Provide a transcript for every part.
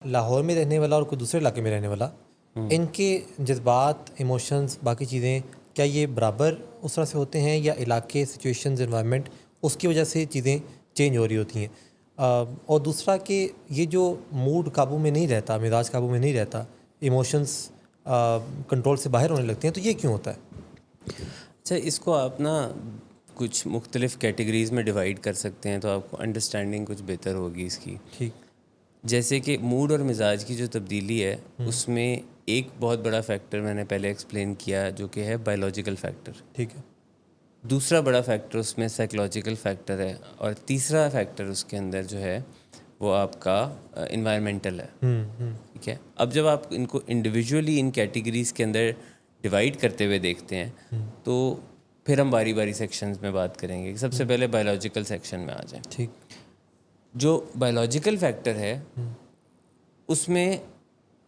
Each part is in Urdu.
لاہور میں رہنے والا اور کوئی دوسرے علاقے میں رہنے والا، ان کے جذبات، ایموشنز، باقی چیزیں کیا یہ برابر اس طرح سے ہوتے ہیں، یا علاقے، سچویشنز، انوائرمنٹ اس کی وجہ سے چیزیں چینج ہو رہی ہوتی ہیں؟ اور دوسرا کہ یہ جو موڈ قابو میں نہیں رہتا، مزاج قابو میں نہیں رہتا، ایموشنز کنٹرول سے باہر ہونے لگتے ہیں، تو یہ کیوں ہوتا ہے؟ اچھا، اس کو آپ نا کچھ مختلف کیٹیگریز میں ڈیوائڈ کر سکتے ہیں تو آپ کو انڈرسٹینڈنگ کچھ بہتر ہوگی اس کی. ٹھیک. جیسے کہ موڈ اور مزاج کی جو تبدیلی ہے اس میں ایک بہت بڑا فیکٹر میں نے پہلے ایکسپلین کیا جو کہ ہے بایولوجیکل فیکٹر. ٹھیک ہے. دوسرا بڑا فیکٹر اس میں سائیکلوجیکل فیکٹر ہے، اور تیسرا فیکٹر اس کے اندر جو ہے وہ آپ کا انوائرمنٹل ہے. ٹھیک ہے. اب جب آپ ان کو انڈیویجولی ان کیٹیگریز کے اندر ڈیوائڈ کرتے ہوئے دیکھتے ہیں تو پھر ہم باری باری سیکشنز میں بات کریں گے. سب سے پہلے بایولوجیکل سیکشن میں آ جائیں. ٹھیک. جو بایولوجیکل فیکٹر ہے اس میں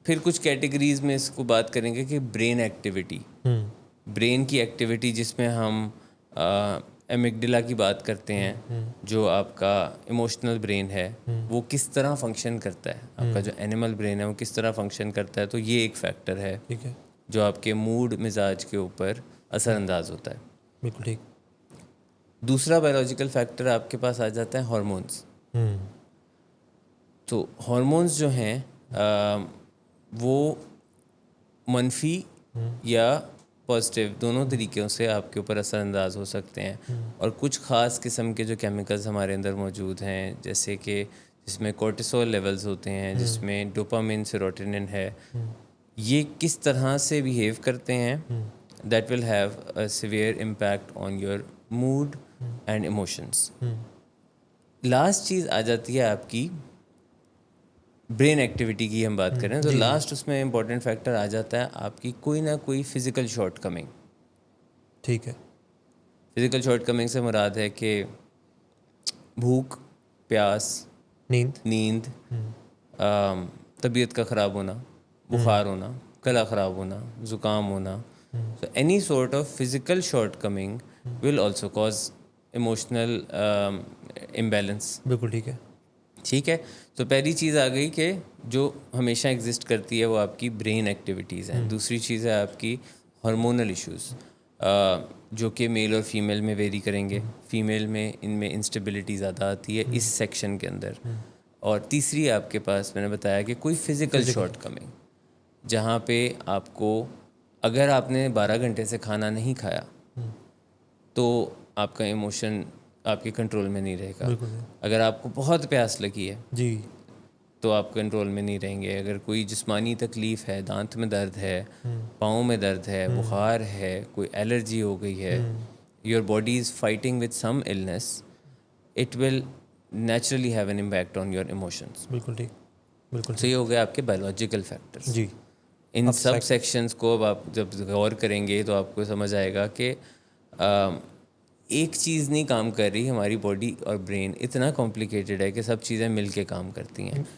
پھر کچھ کیٹیگریز میں اس کو بات کریں گے کہ برین ایکٹیویٹی، برین کی ایکٹیویٹی جس میں ہم ایمگڈلا کی بات کرتے ہیں، جو آپ کا ایموشنل برین ہے وہ کس طرح فنکشن کرتا ہے، آپ کا جو اینیمل برین ہے وہ کس طرح فنکشن کرتا ہے. تو یہ ایک فیکٹر ہے ٹھیک ہے جو آپ کے موڈ مزاج کے اوپر اثر انداز ہوتا ہے. بالکل ٹھیک. دوسرا بایولوجیکل فیکٹر آپ کے پاس آ جاتا ہے ہارمونس. تو ہارمونز جو ہیں وہ منفی یا پازیٹیو دونوں طریقوں سے آپ کے اوپر اثر انداز ہو سکتے ہیں. اور کچھ خاص قسم کے جو کیمیکلز ہمارے اندر موجود ہیں، جیسے کہ جس میں کورٹیسول لیولز ہوتے ہیں، جس میں ڈوپامین، سیروٹونن ہے، یہ کس طرح سے بیہیو کرتے ہیں that will have a severe impact on your mood and emotions. Last چیز آ جاتی ہے آپ کی برین ایکٹیویٹی کی. ہم بات کریں تو لاسٹ اس میں امپورٹنٹ فیکٹر آ جاتا ہے آپ کی کوئی نہ کوئی فزیکل شارٹ کمنگ. ٹھیک ہے. فزیکل شارٹ کمنگ سے مراد ہے کہ بھوک، پیاس، نیند، طبیعت کا خراب ہونا، بخار ہونا، گلا خراب ہونا، زکام ہونا. So any sort of physical shortcoming will also cause emotional imbalance. بالکل ٹھیک ہے. ٹھیک ہے. تو پہلی چیز آ گئی کہ جو ہمیشہ ایگزسٹ کرتی ہے وہ آپ کی برین ایکٹیویٹیز ہیں. دوسری چیز ہے آپ کی ہارمونل ایشوز جو کہ میل اور فیمیل میں ویری کریں گے. فیمیل میں ان میں انسٹیبلٹی زیادہ آتی ہے اس سیکشن کے اندر. اور تیسری آپ کے پاس میں نے بتایا کہ کوئی فزیکل شارٹ کمنگ، جہاں پہ آپ کو اگر آپ نے 12 گھنٹے سے کھانا نہیں کھایا تو آپ کا ایموشن آپ کے کنٹرول میں نہیں رہے گا. اگر آپ کو بہت پیاس لگی ہے جی تو آپ کنٹرول میں نہیں رہیں گے. اگر کوئی جسمانی تکلیف ہے، دانت میں درد ہے، پاؤں میں درد ہے، بخار ہے، کوئی الرجی ہو گئی ہے، your body is fighting with some illness, it will naturally have an impact on your emotions. بالکل ٹھیک. بالکل تو یہ ہو گیا آپ کے بایولوجیکل فیکٹرس. جی. ان سب سیکشنز کو اب آپ جب غور کریں گے تو آپ کو سمجھ آئے گا کہ ایک چیز نہیں کام کر رہی. ہماری باڈی اور برین اتنا کمپلیکیٹڈ ہے کہ سب چیزیں مل کے کام کرتی ہیں.